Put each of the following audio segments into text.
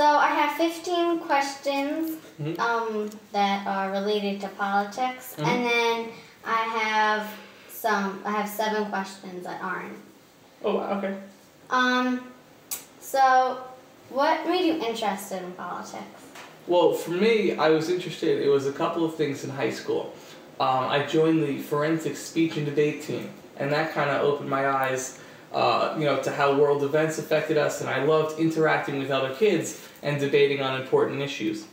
So I have 15 questions that are related to politics, and then I have 7 questions that aren't. Oh, okay. So what made you interested in politics? Well, for me, I was interested. It was a couple of things in high school. I joined the forensic speech and debate team, and that kind of opened my eyes, to how world events affected us, and I loved interacting with other kids and debating on important issues.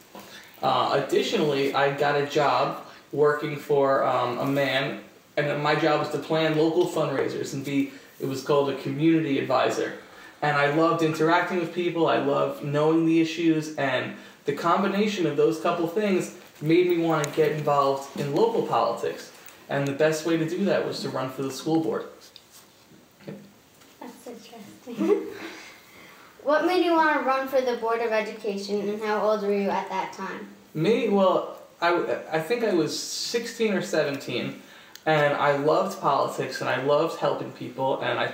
Additionally, I got a job working for a man, and my job was to plan local fundraisers and it was called a community advisor. And I loved interacting with people, I loved knowing the issues, and the combination of those couple things made me want to get involved in local politics. And the best way to do that was to run for the school board. That's interesting. What made you want to run for the Board of Education, and how old were you at that time? Me? Well, I think I was 16 or 17, and I loved politics, and I loved helping people, and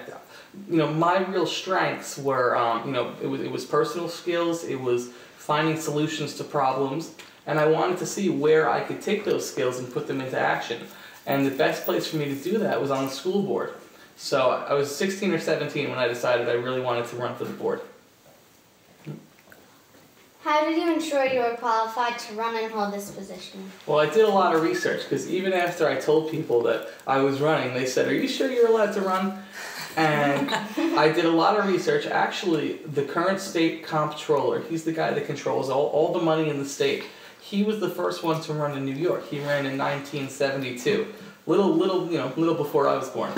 my real strengths were, it was personal skills, it was finding solutions to problems, and I wanted to see where I could take those skills and put them into action. And the best place for me to do that was on the school board. So I was 16 or 17 when I decided I really wanted to run for the board. How did you ensure you were qualified to run and hold this position? Well, I did a lot of research, because even after I told people that I was running, they said, "Are you sure you're allowed to run?" And I did a lot of research. Actually, the current state comptroller, he's the guy that controls all the money in the state. He was the first one to run in New York. He ran in 1972. Little before I was born.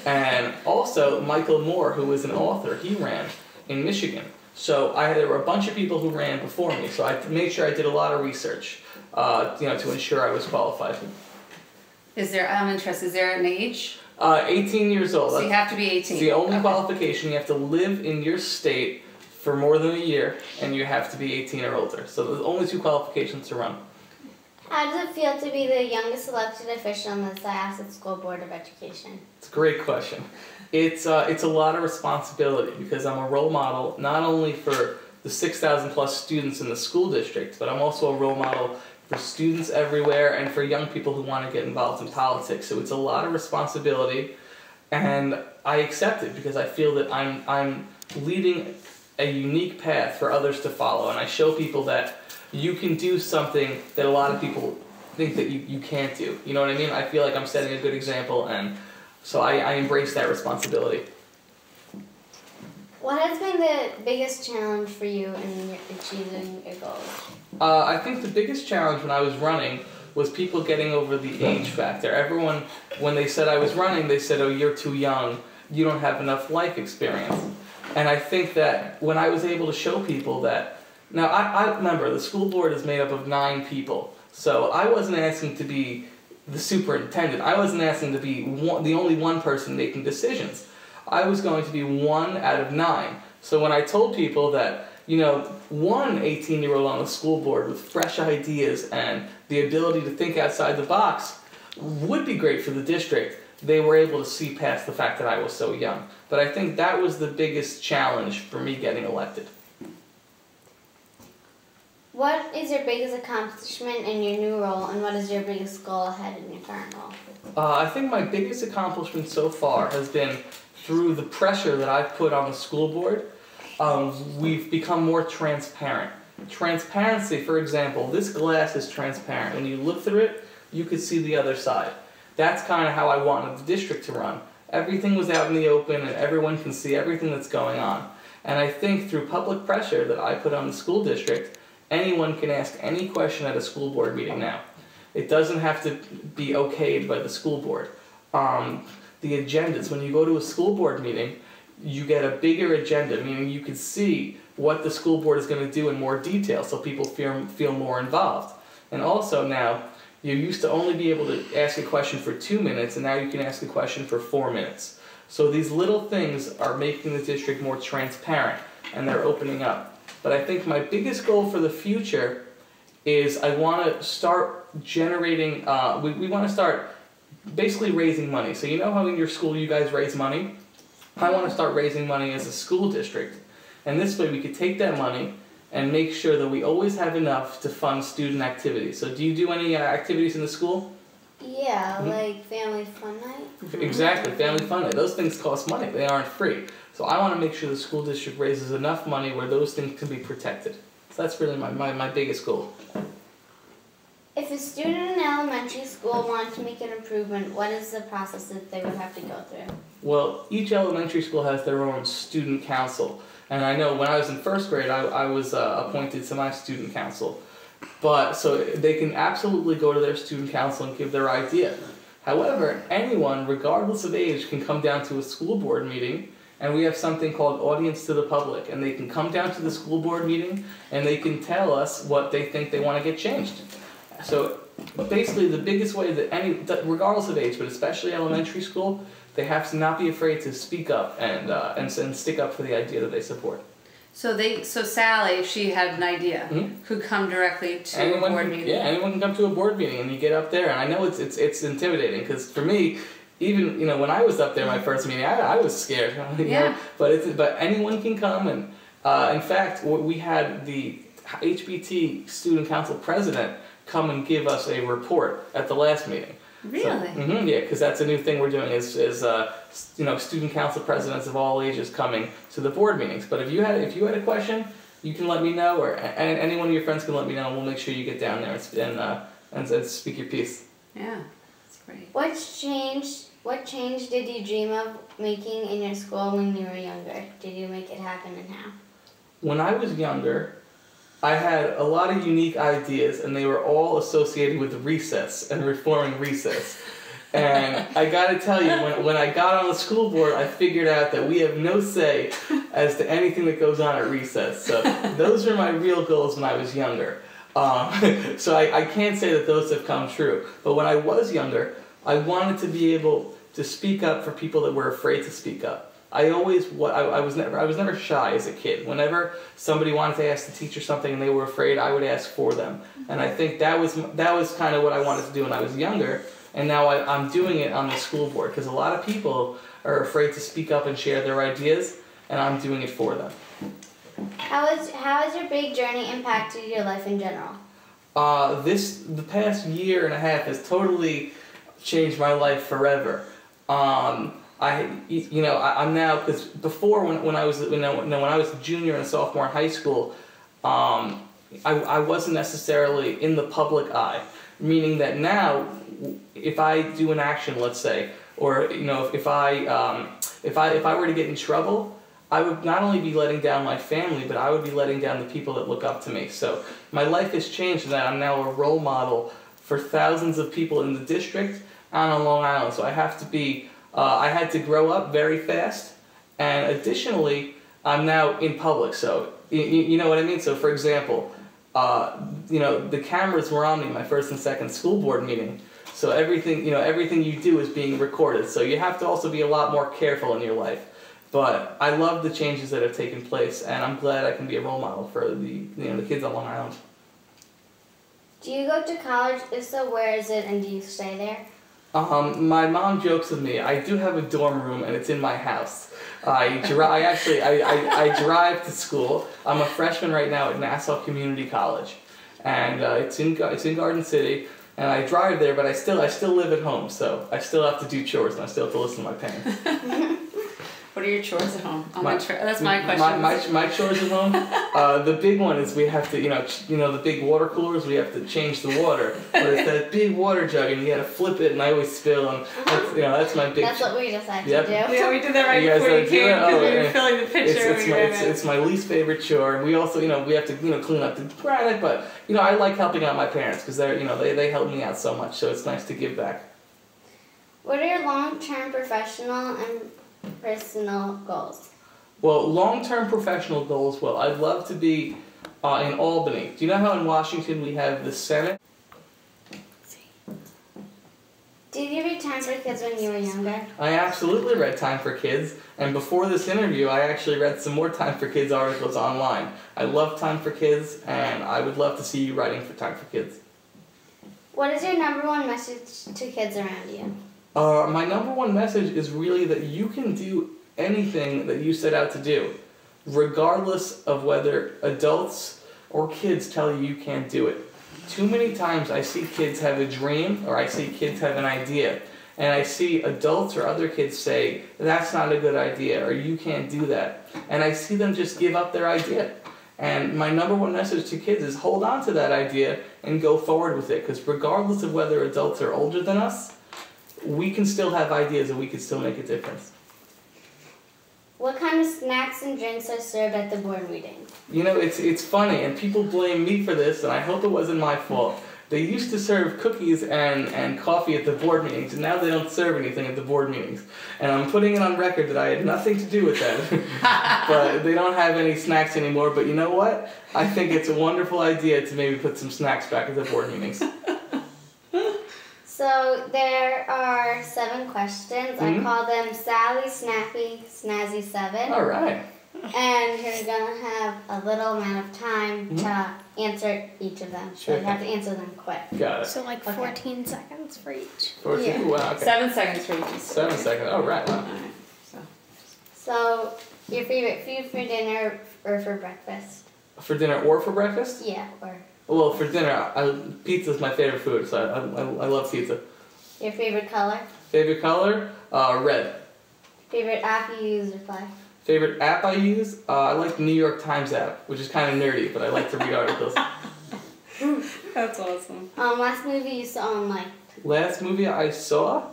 And also, Michael Moore, who was an author, he ran in Michigan. So there were a bunch of people who ran before me, so I made sure I did a lot of research, to ensure I was qualified. I'm interested, is there an age? 18 years old. So you have to be 18. It's the only qualification. You have to live in your state for more than a year, and you have to be 18 or older. So there's only 2 qualifications to run. How does it feel to be the youngest elected official in the Syosset School Board of Education? It's a great question. It's a lot of responsibility, because I'm a role model not only for the 6,000 plus students in the school district, but I'm also a role model for students everywhere and for young people who want to get involved in politics. So it's a lot of responsibility, and I accept it because I feel that I'm leading a unique path for others to follow, and I show people that you can do something that a lot of people think that you can't do. You know what I mean? I feel like I'm setting a good example, and so I embrace that responsibility. What has been the biggest challenge for you in achieving your goals? I think the biggest challenge when I was running was people getting over the age factor. Everyone, when they said I was running, they said, "Oh, you're too young. You don't have enough life experience." And I think that when I was able to show people that, now I remember the school board is made up of 9 people, so I wasn't asking to be the superintendent. I wasn't asking to be the only one person making decisions. I was going to be 1 out of 9. So when I told people that, one 18-year-old on the school board with fresh ideas and the ability to think outside the box would be great for the district, they were able to see past the fact that I was so young. But I think that was the biggest challenge for me getting elected. What is your biggest accomplishment in your new role, and what is your biggest goal ahead in your current role? I think my biggest accomplishment so far has been through the pressure that I've put on the school board. We've become more transparent. Transparency, for example, this glass is transparent. When you look through it, you could see the other side. That's kind of how I wanted the district to run. Everything was out in the open and everyone can see everything that's going on. And I think through public pressure that I put on the school district, anyone can ask any question at a school board meeting now. It doesn't have to be okayed by the school board. The agendas, when you go to a school board meeting, you get a bigger agenda, meaning you can see what the school board is going to do in more detail so people feel more involved. And also now, you used to only be able to ask a question for 2 minutes, and now you can ask a question for 4 minutes. So these little things are making the district more transparent, and they're opening up. But I think my biggest goal for the future is I want to start generating, we want to start basically raising money. So you know how in your school you guys raise money? I want to start raising money as a school district. And this way we could take that money and make sure that we always have enough to fund student activities. So do you do any activities in the school? Yeah, like family fun night. Exactly, family fun night. Those things cost money. They aren't free. So I want to make sure the school district raises enough money where those things can be protected. So that's really my biggest goal. If a student in elementary school wanted to make an improvement, what is the process that they would have to go through? Well, each elementary school has their own student council. And I know when I was in first grade, I was appointed to my student council. But so they can absolutely go to their student council and give their idea. However, anyone, regardless of age, can come down to a school board meeting, and we have something called audience to the public, and they can come down to the school board meeting and they can tell us what they think they want to get changed. So basically the biggest way that regardless of age, but especially elementary school, they have to not be afraid to speak up and stick up for the idea that they support. So Sally, if she had an idea, could come directly to a board meeting. Yeah, anyone can come to a board meeting, and you get up there. And I know it's intimidating because for me, even when I was up there my first meeting, I was scared. You know? But anyone can come, and in fact, we had the HBT student council president come and give us a report at the last meeting. Really? So, yeah, because that's a new thing we're doing is student council presidents of all ages coming to the board meetings. But if you had a question, you can let me know, or any one of your friends can let me know, and we'll make sure you get down there and speak your piece. Yeah, that's great. What change did you dream of making in your school when you were younger? Did you make it happen, and how? When I was younger, I had a lot of unique ideas, and they were all associated with recess and reforming recess. And I gotta tell you, when I got on the school board, I figured out that we have no say as to anything that goes on at recess. So those are my real goals when I was younger. So I can't say that those have come true. But when I was younger, I wanted to be able to speak up for people that were afraid to speak up. I was never shy as a kid. Whenever somebody wanted to ask the teacher something and they were afraid, I would ask for them. And I think that was kind of what I wanted to do when I was younger. And now I'm doing it on the school board because a lot of people are afraid to speak up and share their ideas, and I'm doing it for them. How has your big journey impacted your life in general? The past year and a half has totally changed my life forever. I'm now, because before when I was a junior and a sophomore in high school, I wasn't necessarily in the public eye, meaning that now if I do an action, let's say, or if I were to get in trouble, I would not only be letting down my family, but I would be letting down the people that look up to me. So my life has changed in that I'm now a role model for thousands of people in the district and on Long Island. So I have to be, I had to grow up very fast, and additionally, I'm now in public. So you know what I mean? So for example, the cameras were on me my first and second school board meeting. So everything you do is being recorded. So you have to also be a lot more careful in your life. But I love the changes that have taken place, and I'm glad I can be a role model for the kids on Long Island. Do you go to college? If so, where is it, and do you stay there? My mom jokes with me. I do have a dorm room, and it's in my house. I drive to school. I'm a freshman right now at Nassau Community College, and it's in Garden City. And I drive there, but I still live at home, so I still have to do chores, and I still have to listen to my parents. What are your chores at home? That's my question. My chores at home. The big one is we have to, the big water coolers. We have to change the water. But it's that big water jug, and you got to flip it, and I always spill. And that's my big. That's what we decided to do. Yeah, we did that right before you came because we were filling the pitcher. It's my least favorite chore. We also, we have to, clean up the granite. But I like helping out my parents because they help me out so much. So it's nice to give back. What are your long-term professional and personal goals? Well, long-term professional goals, I'd love to be in Albany. Do you know how in Washington we have the Senate? Did you read Time for Kids when you were younger? I absolutely read Time for Kids, and before this interview I actually read some more Time for Kids articles online. I love Time for Kids, and I would love to see you writing for Time for Kids. What is your #1 message to kids around you? My #1 message is really that you can do anything that you set out to do. regardless of whether adults or kids tell you you can't do it. Too many times I see kids have a dream, or I see kids have an idea, and I see adults or other kids say, that's not a good idea, or you can't do that. And I see them just give up their idea. And my number one message to kids is hold on to that idea and go forward with it, because regardless of whether adults are older than us, we can still have ideas and we can still make a difference. What kind of snacks and drinks are served at the board meeting? You know, it's funny, and people blame me for this, and I hope it wasn't my fault. They used to serve cookies and coffee at the board meetings, and now they don't serve anything at the board meetings. And I'm putting it on record that I had nothing to do with that. But they don't have any snacks anymore, but you know what? I think it's a wonderful idea to maybe put some snacks back at the board meetings. So there are 7 questions. I call them Sally, Snappy, Snazzy 7. All right. And you're going to have a little amount of time to answer each of them. So you have to answer them quick. Got it. So like 14 seconds for each. 14? Yeah. Wow, okay. 7 seconds for each. 7 seconds. Oh, right. Wow. Alright, So your favorite food for dinner or for breakfast? For dinner or for breakfast? Yeah, or Well, for dinner, pizza is my favorite food, so I love pizza. your favorite color? Favorite color? Red. Favorite app you use or play? Favorite app I use? I like the New York Times app, which is kind of nerdy, but I like to read articles. That's awesome. Last movie you saw and liked? Last movie I saw?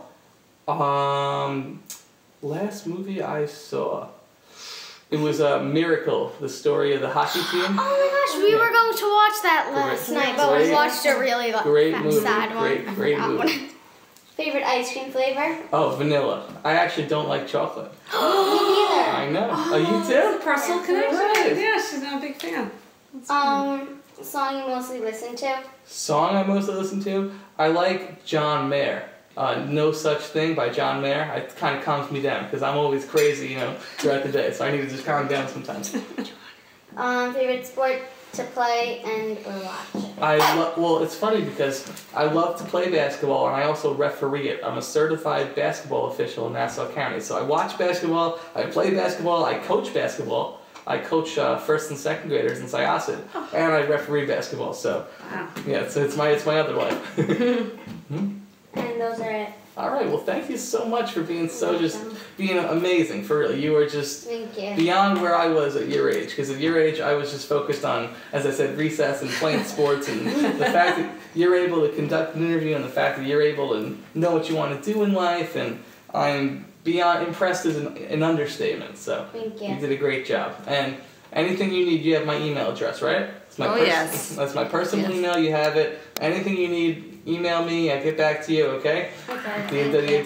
It was Miracle, the story of the hockey team. Oh my gosh, we were going to watch that last night, but we watched a really Great movie. sad one. Great movie. Favorite ice cream flavor? Oh, vanilla. I actually don't like chocolate. Me neither. I know. Oh, you too? Personal connection? Right. Yeah, she's not a big fan. Song you mostly listen to? Song I mostly listen to? I like John Mayer. No Such Thing by John Mayer. It kind of calms me down because I'm always crazy, you know, throughout the day. So I need to just calm down sometimes. Favorite sport to play and or watch? Well, it's funny because I love to play basketball and I also referee it. I'm a certified basketball official in Nassau County. So I watch basketball, I play basketball, I coach basketball. I coach first and second graders in Syosset, and I referee basketball. So, yeah, so it's my other life. And those are it. All right. Well, thank you so much for being being amazing. For real, you were just Thank you. beyond where I was at your age. Because at your age, I was just focused on, as I said, recess and playing sports, and the fact that you're able to conduct an interview, and the fact that you're able to know what you want to do in life, and I'm beyond impressed is an understatement. So Thank you. you did a great job. And anything you need, you have my email address, right? It's my yes. That's my personal email. You have it. Anything you need, email me. I'll get back to you. Okay. Okay. The thank you.